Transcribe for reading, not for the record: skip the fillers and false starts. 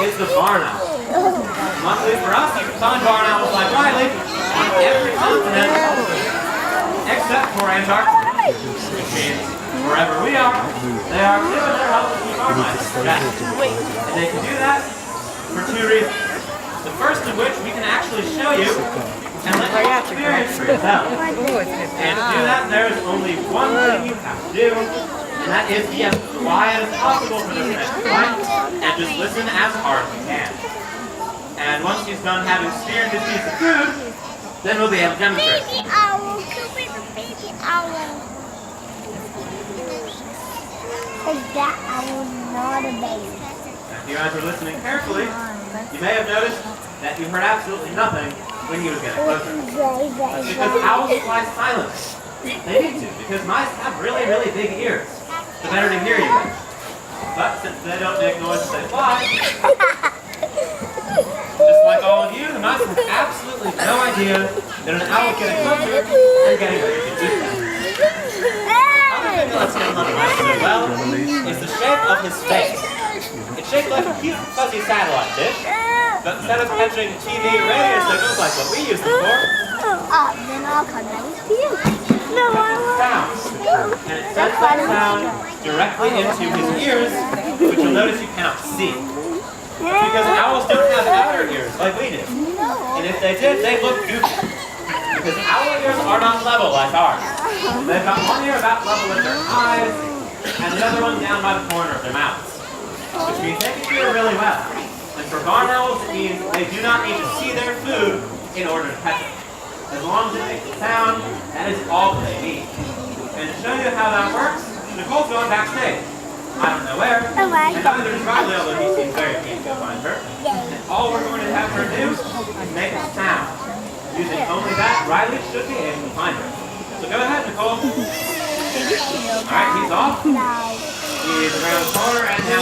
is the barn owl. Luckily for us, you can find barn owls like Riley on every continent except for Antarctica, which means wherever we are, they are given their help to keep our minds at rest. And they can do that for two reasons. The first of which we can actually show you and let you experience for yourself. And to do that, there is only one thing you have to do, and that is be as quiet as possible for this next flight, and just listen as hard as you can. And once he's done having speared his piece of food, then we'll be able to demonstrate. Baby owl, come with the baby owl. Because that owl is not a baby. If you guys were listening carefully, you may have noticed that you heard absolutely nothing when he was getting closer. That's because owls fly silently. They need to, because mice have really, really big ears. The better to hear you with. But since they don't make noise as they fly, just like all of you, the mice have absolutely no idea that an owl is getting closer and getting ready to eat them. Another thing that lets young hunter mice do well is the shape of his face. It's shaped like a cute fuzzy satellite dish, but instead of catching TV or radio signals like what we use them for, then I'll come down with you. No, I won't. sounds. And it sends that sound directly into his ears, which you'll notice you cannot see. Because owls don't have outer ears like we do. And if they did, they look goofy. Because owl ears are not level like ours. They've got one ear about level with their eyes, and the other one down by the corner of their mouths. Which means they can hear really well. And for barn owls, it means they do not need to see their food in order to catch it. As long as it makes a sound, that is all that they need. And to show you how that works, Nicole's going backstage. I don't know where, and neither is Riley, although he seems very keen to go find her. And all we're going to have her do is make a sound. Using only that, Riley should be able to find her. So go ahead, Nicole. Alright, he's off. He's around the corner, and now